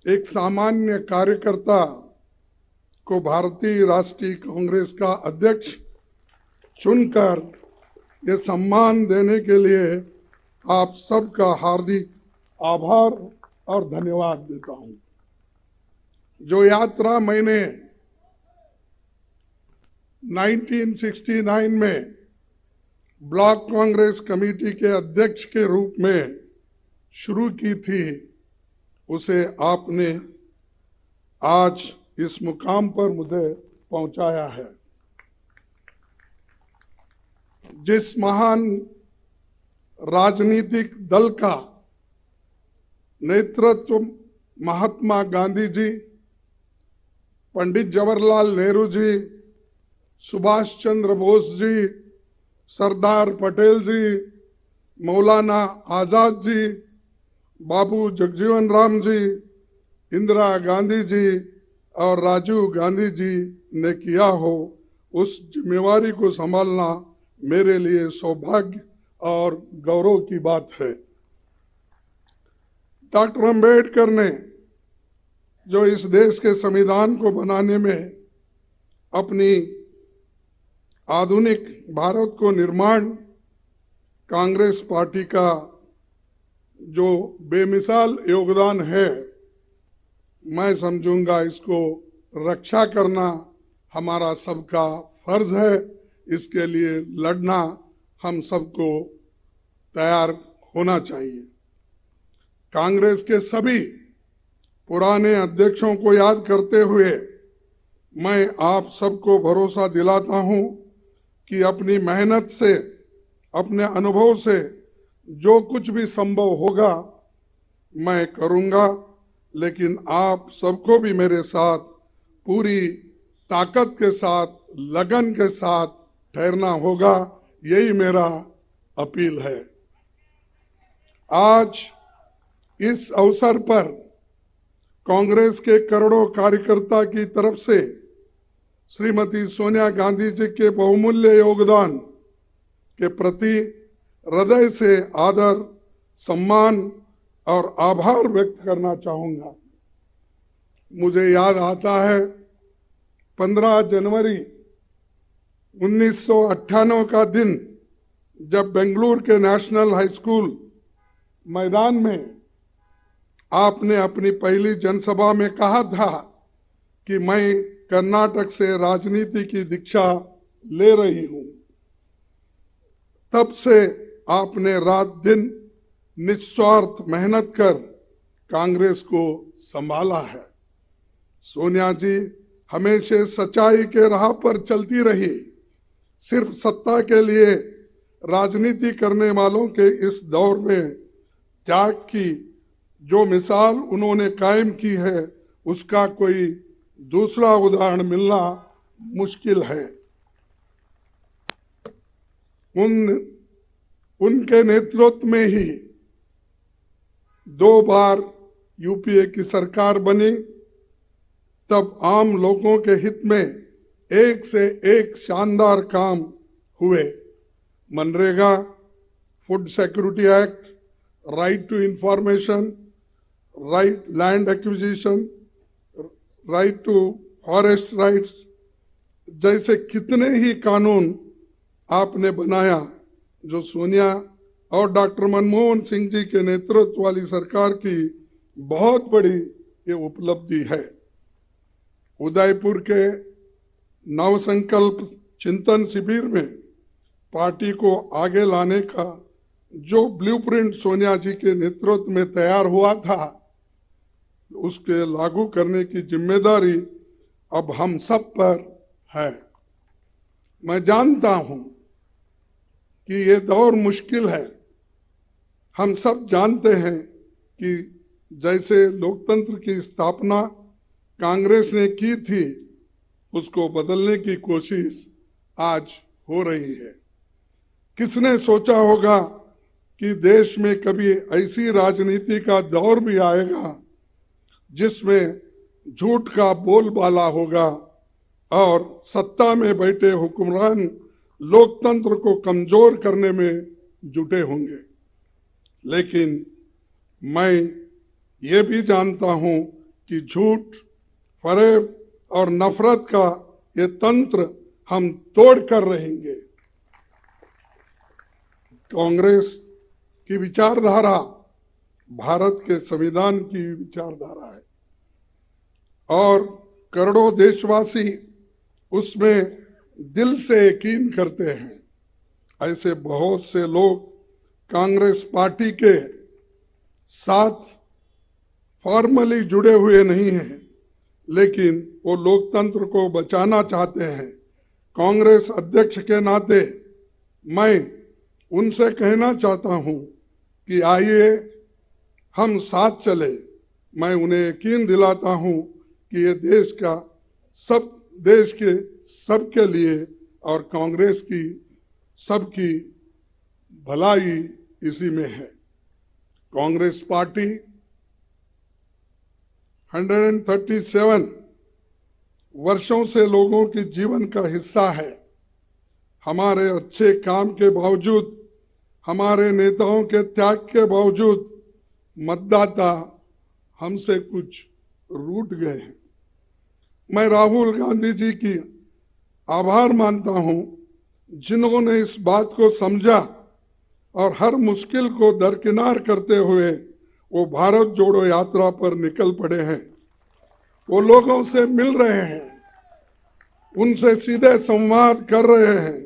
एक सामान्य कार्यकर्ता को भारतीय राष्ट्रीय कांग्रेस का अध्यक्ष चुनकर ये सम्मान देने के लिए आप सबका हार्दिक आभार और धन्यवाद देता हूं। जो यात्रा मैंने 1969 में ब्लॉक कांग्रेस कमेटी के अध्यक्ष के रूप में शुरू की थी, उसे आपने आज इस मुकाम पर मुझे पहुंचाया है। जिस महान राजनीतिक दल का नेतृत्व महात्मा गांधी जी, पंडित जवाहरलाल नेहरू जी, सुभाष चंद्र बोस जी, सरदार पटेल जी, मौलाना आजाद जी, बाबू जगजीवन राम जी, इंदिरा गांधी जी और राजीव गांधी जी ने किया हो, उस जिम्मेवारी को संभालना मेरे लिए सौभाग्य और गौरव की बात है। डॉक्टर अंबेडकर ने जो इस देश के संविधान को बनाने में अपनी आधुनिक भारत को निर्माण, कांग्रेस पार्टी का जो बेमिसाल योगदान है, मैं समझूंगा इसको रक्षा करना हमारा सबका फर्ज है। इसके लिए लड़ना हम सबको तैयार होना चाहिए। कांग्रेस के सभी पुराने अध्यक्षों को याद करते हुए मैं आप सबको भरोसा दिलाता हूं कि अपनी मेहनत से, अपने अनुभव से जो कुछ भी संभव होगा मैं करूंगा, लेकिन आप सबको भी मेरे साथ पूरी ताकत के साथ, लगन के साथ ठहरना होगा। यही मेरा अपील है। आज इस अवसर पर कांग्रेस के करोड़ों कार्यकर्ता की तरफ से श्रीमती सोनिया गांधी जी के बहुमूल्य योगदान के प्रति हृदय से आदर, सम्मान और आभार व्यक्त करना चाहूंगा। मुझे याद आता है 15 जनवरी 1998 का दिन, जब बेंगलुरु के नेशनल हाई स्कूल मैदान में आपने अपनी पहली जनसभा में कहा था कि मैं कर्नाटक से राजनीति की दीक्षा ले रही हूं। तब से आपने रात दिन निस्वार्थ मेहनत कर कांग्रेस को संभाला है। सोनिया जी हमेशा सच्चाई के राह पर चलती रही। सिर्फ सत्ता के लिए राजनीति करने वालों के इस दौर में त्याग की जो मिसाल उन्होंने कायम की है, उसका कोई दूसरा उदाहरण मिलना मुश्किल है। उनके नेतृत्व में ही 2 बार यूपीए की सरकार बनी। तब आम लोगों के हित में एक से एक शानदार काम हुए। MNREGA, food security act, right to information, right land acquisition, right to forest rights जैसे कितने ही कानून आपने बनाया, जो सोनिया और डॉक्टर मनमोहन सिंह जी के नेतृत्व वाली सरकार की बहुत बड़ी ये उपलब्धि है। उदयपुर के नवसंकल्प चिंतन शिविर में पार्टी को आगे लाने का जो ब्लूप्रिंट सोनिया जी के नेतृत्व में तैयार हुआ था, उसके लागू करने की जिम्मेदारी अब हम सब पर है। मैं जानता हूं कि ये दौर मुश्किल है। हम सब जानते हैं कि जैसे लोकतंत्र की स्थापना कांग्रेस ने की थी, उसको बदलने की कोशिश आज हो रही है। किसने सोचा होगा कि देश में कभी ऐसी राजनीति का दौर भी आएगा जिसमें झूठ का बोलबाला होगा और सत्ता में बैठे हुक्मरान लोकतंत्र को कमजोर करने में जुटे होंगे। लेकिन मैं ये भी जानता हूं कि झूठ, फरेब और नफरत का ये तंत्र हम तोड़ कर रहेंगे। कांग्रेस की विचारधारा भारत के संविधान की विचारधारा है और करोड़ों देशवासी उसमें दिल से यकीन करते हैं। ऐसे बहुत से लोग कांग्रेस पार्टी के साथ फॉर्मली जुड़े हुए नहीं हैं, लेकिन वो लोकतंत्र को बचाना चाहते हैं। कांग्रेस अध्यक्ष के नाते मैं उनसे कहना चाहता हूं कि आइए हम साथ चले। मैं उन्हें यकीन दिलाता हूं कि ये देश के सबके लिए और कांग्रेस की सबकी भलाई इसी में है। कांग्रेस पार्टी 137 वर्षों से लोगों के जीवन का हिस्सा है। हमारे अच्छे काम के बावजूद, हमारे नेताओं के त्याग के बावजूद मतदाता हमसे कुछ रूठ गए हैं। मैं राहुल गांधी जी की आभार मानता हूं, जिन्होंने इस बात को समझा और हर मुश्किल को दरकिनार करते हुए वो भारत जोड़ो यात्रा पर निकल पड़े हैं। वो लोगों से मिल रहे हैं, उनसे सीधे संवाद कर रहे हैं,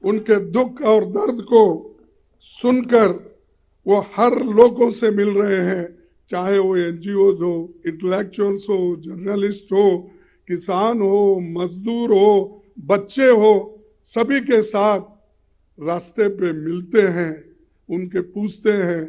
उनके दुख और दर्द को सुनकर वो हर लोगों से मिल रहे हैं, चाहे वो एनजीओज हो, इंटेलेक्चुअल्स हो, जर्नलिस्ट हो, किसान हो, मजदूर हो, बच्चे हो, सभी के साथ रास्ते पे मिलते हैं, उनके पूछते हैं,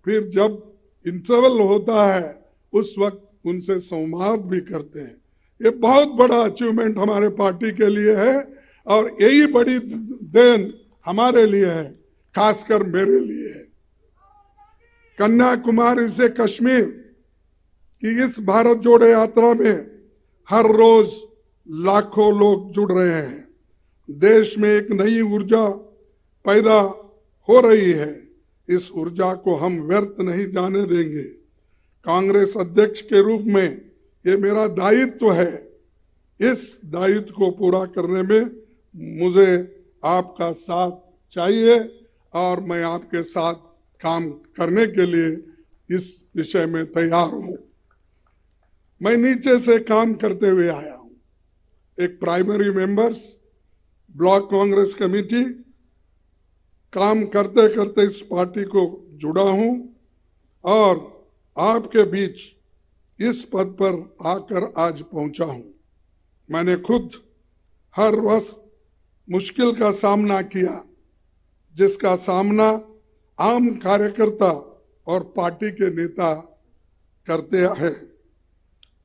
फिर जब इंटरवल होता है उस वक्त उनसे संवाद भी करते हैं। ये बहुत बड़ा अचीवमेंट हमारे पार्टी के लिए है और यही बड़ी देन हमारे लिए है, खासकर मेरे लिए है। कन्याकुमारी से कश्मीर की इस भारत जोड़ो यात्रा में हर रोज लाखों लोग जुड़ रहे हैं। देश में एक नई ऊर्जा पैदा हो रही है। इस ऊर्जा को हम व्यर्थ नहीं जाने देंगे। कांग्रेस अध्यक्ष के रूप में ये मेरा दायित्व है। इस दायित्व को पूरा करने में मुझे आपका साथ चाहिए और मैं आपके साथ काम करने के लिए इस विषय में तैयार हूं। मैं नीचे से काम करते हुए आया हूं। एक primary members, block Congress committee, काम करते करते इस पार्टी को जुड़ा हूं और आपके बीच इस पद पर आकर आज पहुंचा हूं। मैंने खुद हर वर्ष मुश्किल का सामना किया, जिसका सामना आम कार्यकर्ता और पार्टी के नेता करते हैं।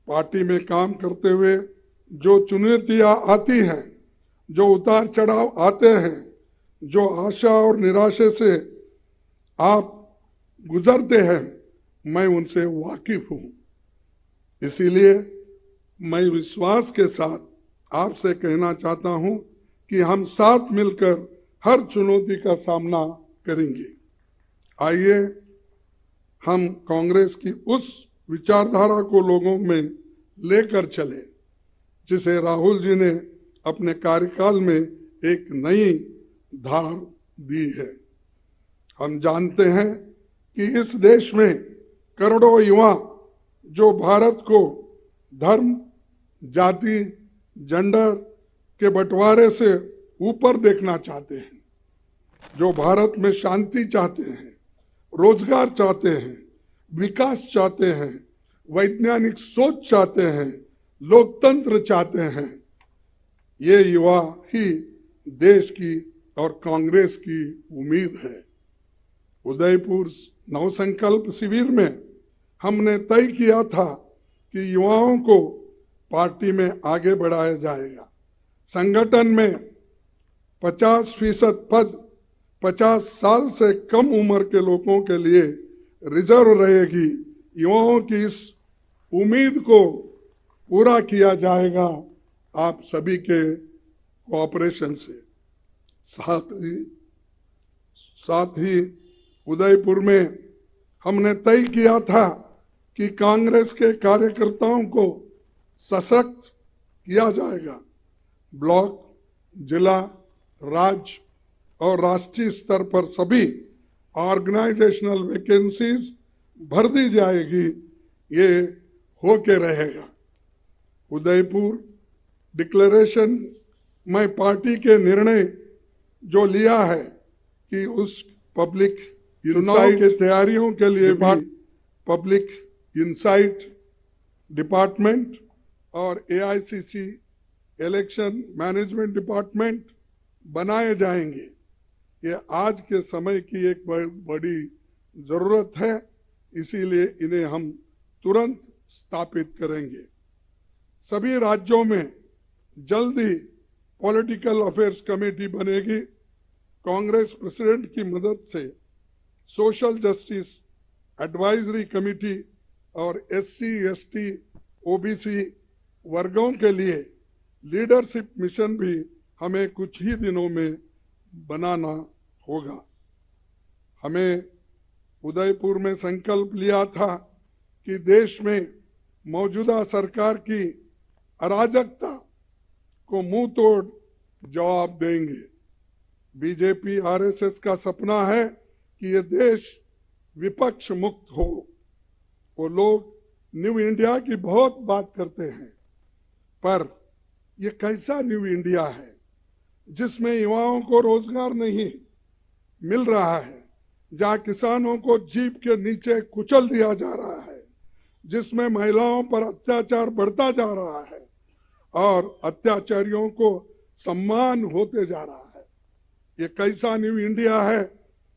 पार्टी में काम करते हुए जो चुनौतियां आती हैं, जो उतार चढ़ाव आते हैं, जो आशा और निराशा से आप गुजरते हैं, मैं उनसे वाकिफ हूं। इसीलिए मैं विश्वास के साथ आपसे कहना चाहता हूं कि हम साथ मिलकर हर चुनौती का सामना करेंगे। आइए हम कांग्रेस की उस विचारधारा को लोगों में लेकर चले, जिसे राहुल जी ने अपने कार्यकाल में एक नई धार दी है। हम जानते हैं कि इस देश में करोड़ों युवा जो भारत को धर्म, जाति, जेंडर के बंटवारे से ऊपर देखना चाहते हैं, जो भारत में शांति चाहते हैं, रोजगार चाहते हैं, विकास चाहते हैं, वैज्ञानिक सोच चाहते हैं, लोकतंत्र चाहते हैं, ये युवा ही देश की और कांग्रेस की उम्मीद है। उदयपुर नवसंकल्प शिविर में हमने तय किया था कि युवाओं को पार्टी में आगे बढ़ाया जाएगा। संगठन में 50% पद 50 साल से कम उम्र के लोगों के लिए रिजर्व रहेगी। युवाओं की इस उम्मीद को पूरा किया जाएगा आप सभी के कोऑपरेशन से। साथ ही उदयपुर में हमने तय किया था कि कांग्रेस के कार्यकर्ताओं को सशक्त किया जाएगा। ब्लॉक, जिला, राज्य और राष्ट्रीय स्तर पर सभी ऑर्गेनाइजेशनल वैकेंसीज भर दी जाएगी। ये होके रहेगा। उदयपुर डिक्लेरेशन में पार्टी के निर्णय जो लिया है कि उस पब्लिक चुनाव की तैयारियों के लिए भी पब्लिक इंसाइट डिपार्टमेंट और AICC इलेक्शन मैनेजमेंट डिपार्टमेंट बनाए जाएंगे। ये आज के समय की एक बड़ी जरूरत है, इसीलिए इन्हें हम तुरंत स्थापित करेंगे। सभी राज्यों में जल्द ही पॉलिटिकल अफेयर्स कमेटी बनेगी। कांग्रेस प्रेसिडेंट की मदद से सोशल जस्टिस एडवाइजरी कमेटी और SC, ST, OBC वर्गों के लिए लीडरशिप मिशन भी हमें कुछ ही दिनों में बनाना होगा। हमें उदयपुर में संकल्प लिया था कि देश में मौजूदा सरकार की अराजकता को मुंह तोड़ जवाब देंगे। बीजेपी RSS का सपना है कि ये देश विपक्ष मुक्त हो। वो लोग न्यू इंडिया की बहुत बात करते हैं, पर ये कैसा न्यू इंडिया है जिसमें युवाओं को रोजगार नहीं मिल रहा है, जहां किसानों को जीप के नीचे कुचल दिया जा रहा है, जिसमें महिलाओं पर अत्याचार बढ़ता जा रहा है और अत्याचारियों को सम्मान होते जा रहा है। ये कैसा न्यू इंडिया है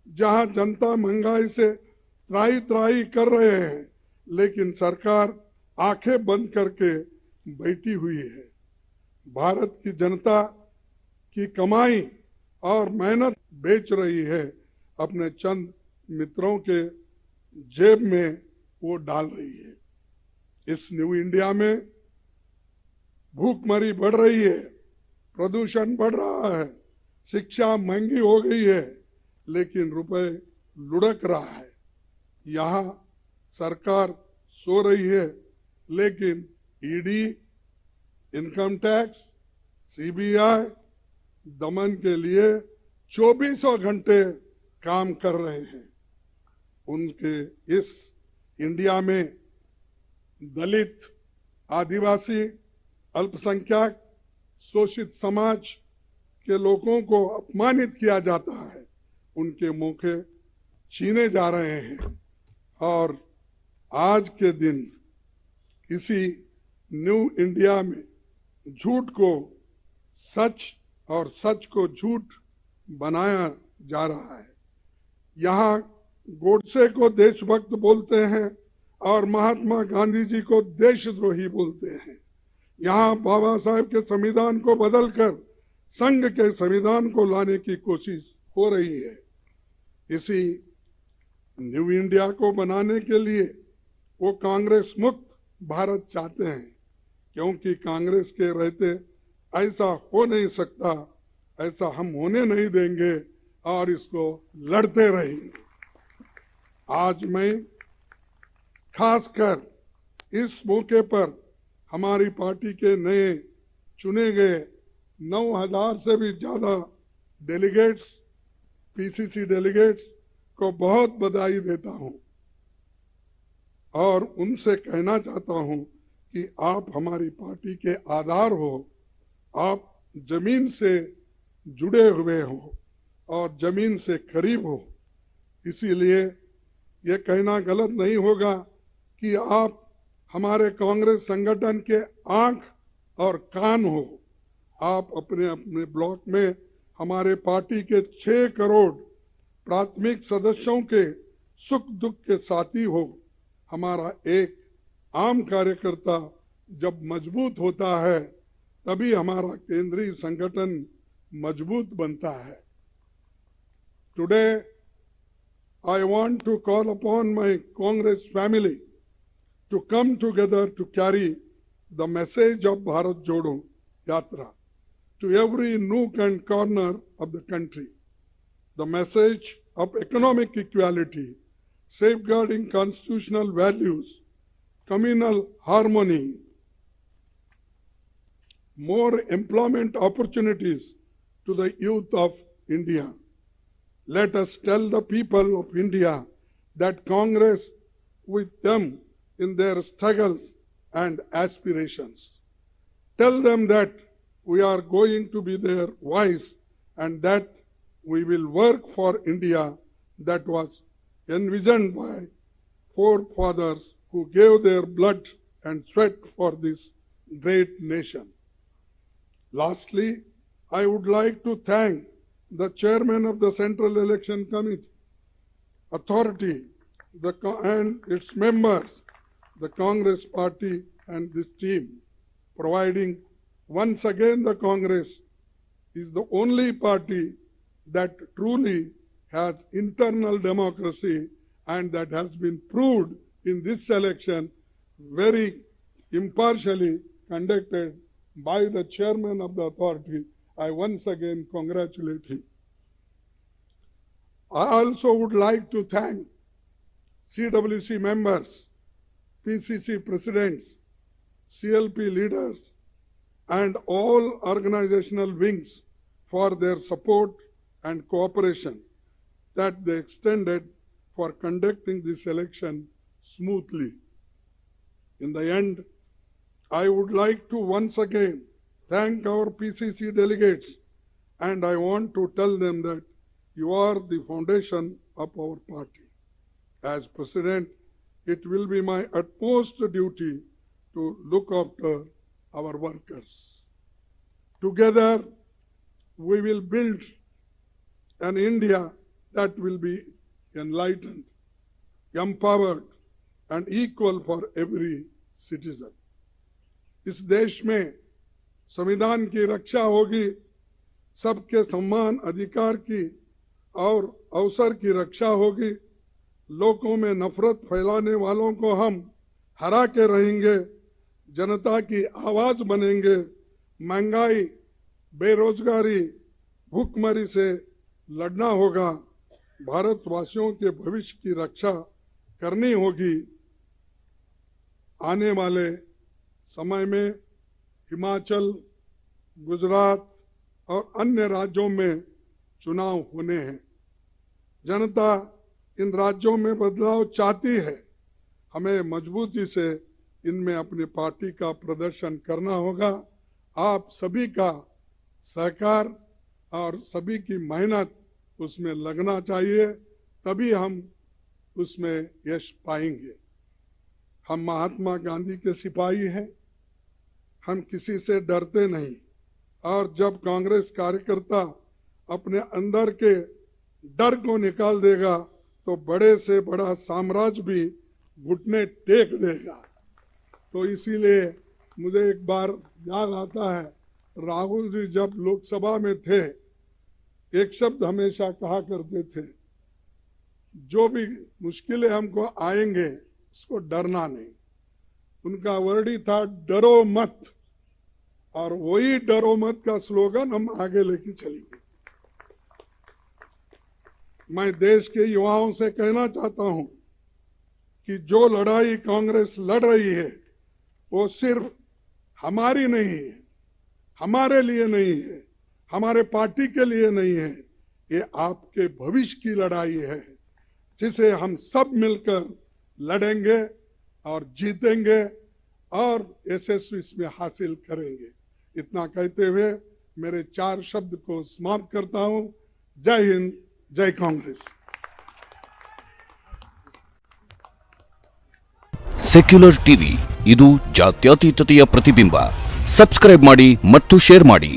जहां जनता महंगाई से त्राही त्राही कर रहे हैं, लेकिन सरकार आंखें बंद करके बैठी हुई है। भारत की जनता की कमाई और मेहनत बेच रही है, अपने चंद मित्रों के जेब में वो डाल रही है। इस न्यू इंडिया में भूखमरी बढ़ रही है, प्रदूषण बढ़ रहा है, शिक्षा महंगी हो गई है, लेकिन रुपए लुढ़क रहा है। यहाँ सरकार सो रही है, लेकिन ED, इनकम टैक्स, CBI दमन के लिए 24 घंटे काम कर रहे हैं। उनके इस इंडिया में दलित, आदिवासी, अल्पसंख्यक, शोषित समाज के लोगों को अपमानित किया जाता है, उनके मौके छीने जा रहे हैं। और आज के दिन इसी न्यू इंडिया में झूठ को सच और सच को झूठ बनाया जा रहा है। यहाँ गोडसे को देशभक्त बोलते हैं और महात्मा गांधी जी को देशद्रोही बोलते हैं। यहाँ बाबा साहेब के संविधान को बदलकर संघ के संविधान को लाने की कोशिश हो रही है। इसी न्यू इंडिया को बनाने के लिए वो कांग्रेस मुक्त भारत चाहते हैं, क्योंकि कांग्रेस के रहते ऐसा हो नहीं सकता, ऐसा हम होने नहीं देंगे और इसको लड़ते रहेंगे। आज मैं खासकर इस मौके पर हमारी पार्टी के नए चुने गए 9,000 से भी ज्यादा डेलीगेट्स, PCC डेलीगेट्स को बहुत बधाई देता हूं और उनसे कहना चाहता हूं कि आप हमारी पार्टी के आधार हो, आप जमीन से जुड़े हुए हो और जमीन से करीब हो। इसीलिए ये कहना गलत नहीं होगा कि आप हमारे कांग्रेस संगठन के आंख और कान हो। आप अपने अपने ब्लॉक में हमारे पार्टी के 6 करोड़ प्राथमिक सदस्यों के सुख दुख के साथी हो। हमारा एक आम कार्यकर्ता जब मजबूत होता है, तभी हमारा केंद्रीय संगठन मजबूत बनता है। Today I want to call upon my Congress family to come together to carry the message of Bharat Jodo Yatra to every nook and corner of the country. The message of economic equality, safeguarding constitutional values, communal harmony, more employment opportunities to the youth of India. Let us tell the people of India that Congress with them in their struggles and aspirations. Tell them that we are going to be their voice and that we will work for India that was envisioned by forefathers who gave their blood and sweat for this great nation. Lastly, I would like to thank the chairman of the Central Election Committee, authority, and its members, the Congress party and this team, providing once again the Congress is the only party that truly has internal democracy and that has been proved in this election very impartially conducted by the chairman of the authority. I once again congratulate him. I also would like to thank CWC members, PCC presidents, CLP leaders, and all organizational wings for their support and cooperation that they extended for conducting this election smoothly. In the end, I would like to once again thank our PCC delegates, and I want to tell them that you are the foundation of our party. As President, it will be my utmost duty to look after our workers. Together, we will build an India that will be enlightened, empowered, and equal for every citizen. इस देश में संविधान की रक्षा होगी, सबके सम्मान अधिकार की और अवसर की रक्षा होगी, लोगों में नफरत फैलाने वालों को हम हरा के रहेंगे, जनता की आवाज बनेंगे, महंगाई, बेरोजगारी, भूखमरी से लड़ना होगा, भारतवासियों के भविष्य की रक्षा करनी होगी। आने वाले समय में हिमाचल, गुजरात और अन्य राज्यों में चुनाव होने हैं। जनता इन राज्यों में बदलाव चाहती है। हमें मजबूती से इनमें अपनी पार्टी का प्रदर्शन करना होगा। आप सभी का सहकार और सभी की मेहनत उसमें लगना चाहिए, तभी हम उसमें यश पाएंगे। हम महात्मा गांधी के सिपाही हैं, हम किसी से डरते नहीं, और जब कांग्रेस कार्यकर्ता अपने अंदर के डर को निकाल देगा तो बड़े से बड़ा साम्राज्य भी घुटने टेक देगा। तो इसीलिए मुझे एक बार याद आता है, राहुल जी जब लोकसभा में थे, एक शब्द हमेशा कहा करते थे, जो भी मुश्किलें हमको आएंगे उसको डरना नहीं। उनका वर्ड ही था डरो मत, और वही डरो मत का स्लोगन हम आगे लेके चलेंगे। मैं देश के युवाओं से कहना चाहता हूं कि जो लड़ाई कांग्रेस लड़ रही है वो सिर्फ हमारी नहीं है, हमारे लिए नहीं है, हमारे पार्टी के लिए नहीं है, ये आपके भविष्य की लड़ाई है, जिसे हम सब मिलकर लड़ेंगे और जीतेंगे और यशस्वी इसमें हासिल करेंगे। इतना कहते हुए मेरे 4 शब्द को समाप्त करता हूं। जय हिंद, जय कांग्रेस। ಸೆಕ್ಯುಲರ್ ಟಿವಿ, ಇದು ಜಾತ್ಯತೀತತೆಯ ಪ್ರತಿಬಿಂಬ. ಸಬ್ಸ್ಕ್ರೈಬ್ ಮಾಡಿ ಮತ್ತು ಶೇರ್ ಮಾಡಿ.